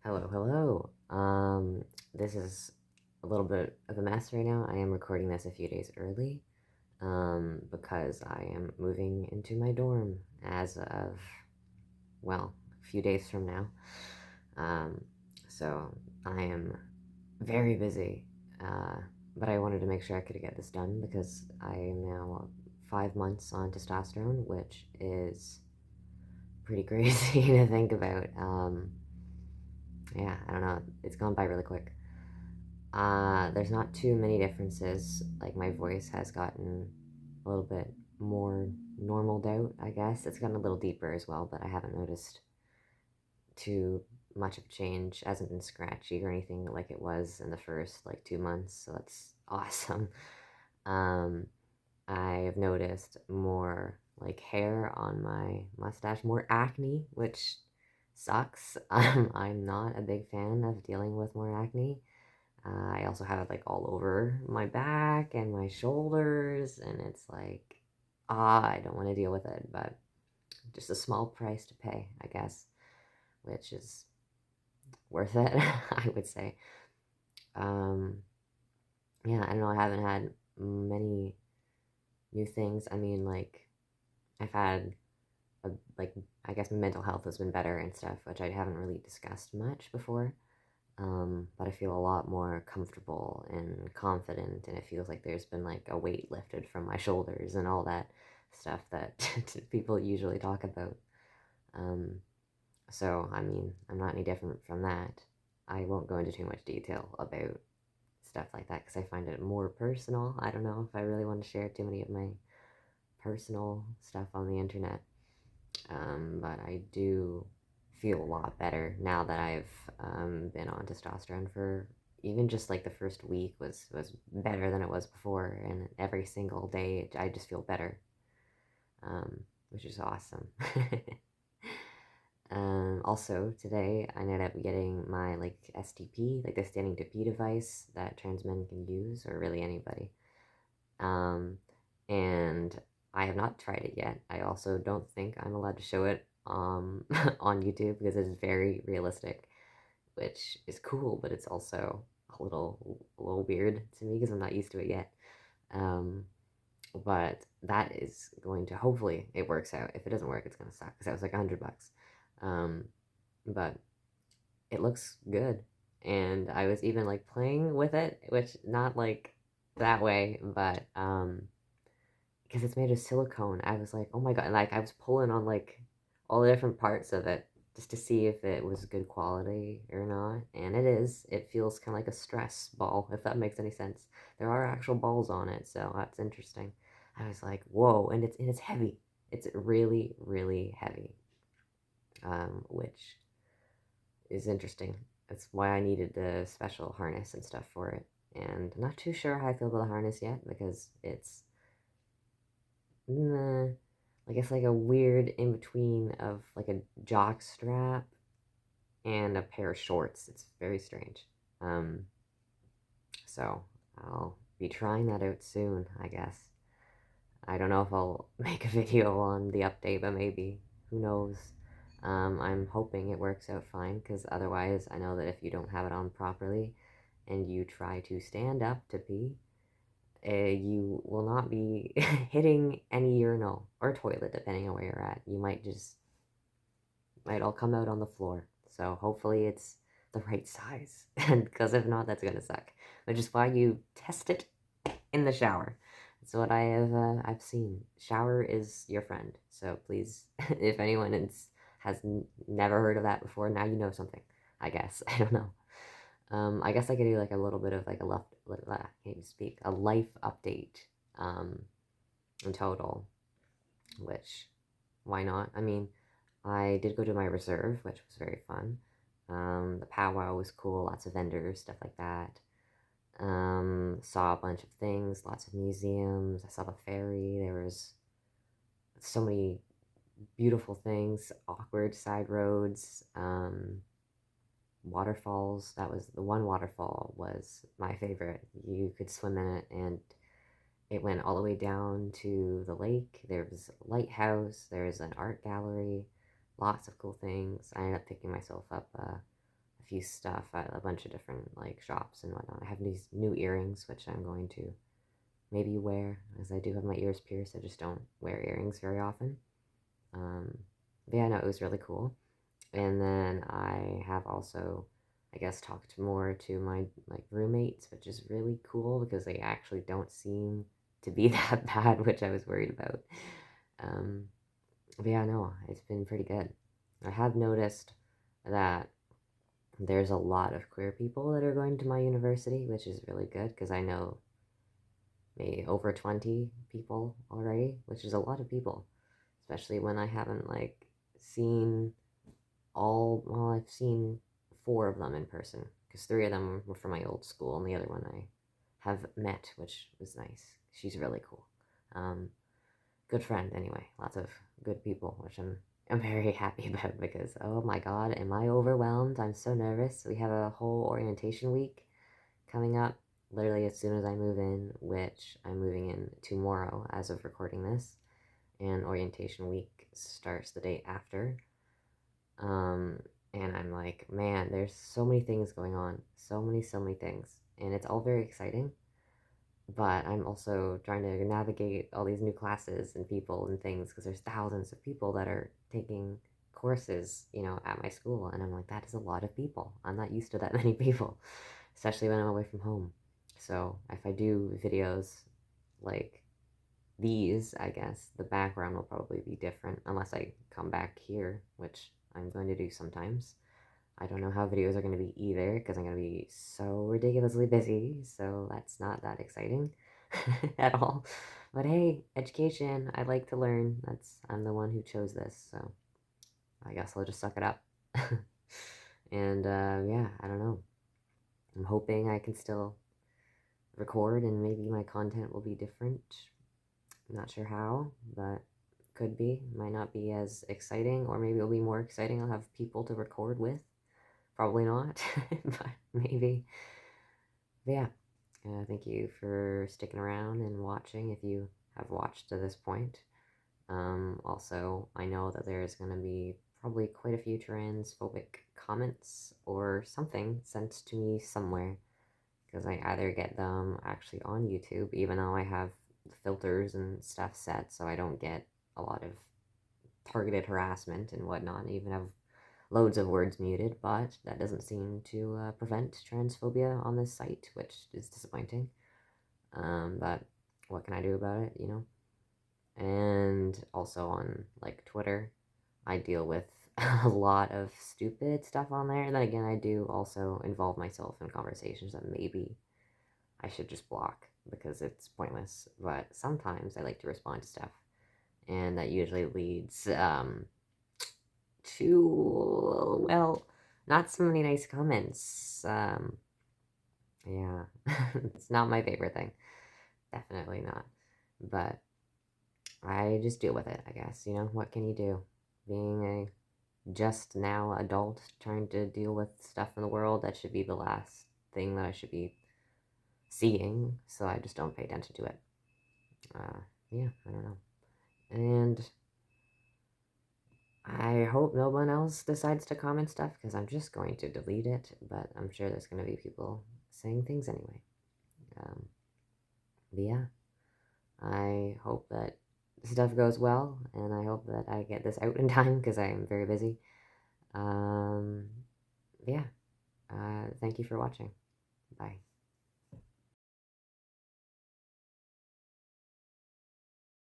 Hello, hello. This is a little bit of a mess right now. I am recording this a few days early, because I am moving into my dorm as of, well, a few days from now. Um, so I am very busy, uh, but I wanted to make sure I could get this done because I am now 5 months on testosterone, which is pretty crazy to think about. Yeah, I don't know. It's gone by really quick. There's not too many differences. Like my voice has gotten a little bit more normaled out, I guess. It's gotten a little deeper as well, but I haven't noticed too much of a change. It hasn't been scratchy or anything like it was in the first like 2 months, so that's awesome. Um, I've noticed more like hair on my mustache, more acne, which sucks. I'm not a big fan of dealing with more acne. I also have it like all over my back and my shoulders, and it's like, I don't want to deal with it, but just a small price to pay, I guess, which is worth it, I would say. Um, yeah, I don't know, I haven't had many new things. I mean, like, I've had, a, like, I guess mental health has been better and stuff, which I haven't really discussed much before. But I feel a lot more comfortable and confident, and it feels like there's been like a weight lifted from my shoulders and all that stuff that people usually talk about. Um, so, I mean, I'm not any different from that. I won't go into too much detail about stuff like that because I find it more personal. I don't know if I really want to share too many of my personal stuff on the internet. But I do feel a lot better now that I've been on testosterone for even just like the first week was better than it was before, and every single day I just feel better, which is awesome. Also today I ended up getting my like STP, like the standing to pee device that trans men can use, or really anybody. Um, and I have not tried it yet. I also don't think I'm allowed to show it on YouTube because it is very realistic, which is cool, but it's also a little weird to me because I'm not used to it yet. Um, but that is going to, hopefully it works out. If it doesn't work, it's gonna suck because that was like $100. Um, but it looks good, and I was even like playing with it, which not like that way, but because it's made of silicone. I was like, oh my god, like I was pulling on like all the different parts of it just to see if it was good quality or not. And it is. It feels kind of like a stress ball, if that makes any sense. There are actual balls on it, so that's interesting. I was like, whoa, and it's heavy. It's really, really heavy, which is interesting. That's why I needed the special harness and stuff for it. And I'm not too sure how I feel about the harness yet because it's nah, like it's like a weird in between of like a jock strap and a pair of shorts. It's very strange. Um, so I'll be trying that out soon, I guess. I don't know if I'll make a video on the update, but maybe. Who knows? I'm hoping it works out fine because otherwise, I know that if you don't have it on properly and you try to stand up to pee, you will not be hitting any urinal or toilet, depending on where you're at. You might all come out on the floor. So hopefully it's the right size, and because if not, that's gonna suck. Which is why you test it in the shower. That's what I've seen. Shower is your friend. So please, if anyone has never heard of that before, now you know something. I guess I don't know. I guess I could do like a little bit of like a can't even speak, a life update, um, in total. Which, why not? I mean, I did go to my reserve, which was very fun. The powwow was cool, lots of vendors, stuff like that. Saw a bunch of things, lots of museums. I saw the ferry. There was so many beautiful things, awkward side roads, waterfalls. That was the one waterfall was my favorite. You could swim in it, and it went all the way down to the lake. There was a lighthouse. There's an art gallery. Lots of cool things. I ended up picking myself up a few stuff at a bunch of different like shops and whatnot. I have these new earrings which I'm going to maybe wear, as I do have my ears pierced. I just don't wear earrings very often. But yeah, no, it was really cool. And then I have also, I guess, talked more to my like roommates, which is really cool because they actually don't seem to be that bad, which I was worried about. Um, but yeah, no, it's been pretty good. I have noticed that there's a lot of queer people that are going to my university, which is really good because I know maybe over 20 people already, which is a lot of people, especially when I haven't like seen well, I've seen four of them in person because three of them were from my old school and the other one I have met, which was nice. She's really cool. Um, Good friend anyway. Lots of good people, which I'm very happy about because oh my god, am I overwhelmed? I'm so nervous. We have a whole orientation week coming up literally as soon as I move in, which I'm moving in tomorrow as of recording this, and orientation week starts the day after. Um, and I'm like, man, there's so many things going on, so many things, and it's all very exciting. But I'm also trying to navigate all these new classes and people and things because there's thousands of people that are taking courses, at my school, and I'm like, that is a lot of people. I'm not used to that many people, especially when I'm away from home. So if I do videos like these, I guess the background will probably be different unless I come back here, which I'm going to do sometimes. I don't know how videos are going to be either because I'm going to be so ridiculously busy, so that's not that exciting at all. But hey, education, I like to learn. I'm the one who chose this, so I guess I'll just suck it up. And yeah, I don't know. I'm hoping I can still record and maybe my content will be different. I'm not sure how, but could be. Might not be as exciting, or maybe it'll be more exciting. I'll have people to record with. Probably not, but maybe. But yeah, thank you for sticking around and watching if you have watched to this point. Also, I know that there's going to be probably quite a few transphobic comments or something sent to me somewhere because I either get them actually on YouTube, even though I have filters and stuff set so I don't get a lot of targeted harassment and whatnot. I even have loads of words muted, but that doesn't seem to prevent transphobia on this site, which is disappointing. But what can I do about it? And also on like Twitter, I deal with a lot of stupid stuff on there. And then again, I do also involve myself in conversations that maybe I should just block because it's pointless. But sometimes I like to respond to stuff, and that usually leads to, well, not so many nice comments. Yeah, it's not my favorite thing. Definitely not. But I just deal with it, I guess. What can you do? Being a just now adult trying to deal with stuff in the world, that should be the last thing that I should be seeing, so I just don't pay attention to it. Yeah, I don't know. And I hope no one else decides to comment stuff because I'm just going to delete it, but I'm sure there's going to be people saying things anyway. But yeah, I hope that stuff goes well, and I hope that I get this out in time because I am very busy. Yeah, thank you for watching. Bye.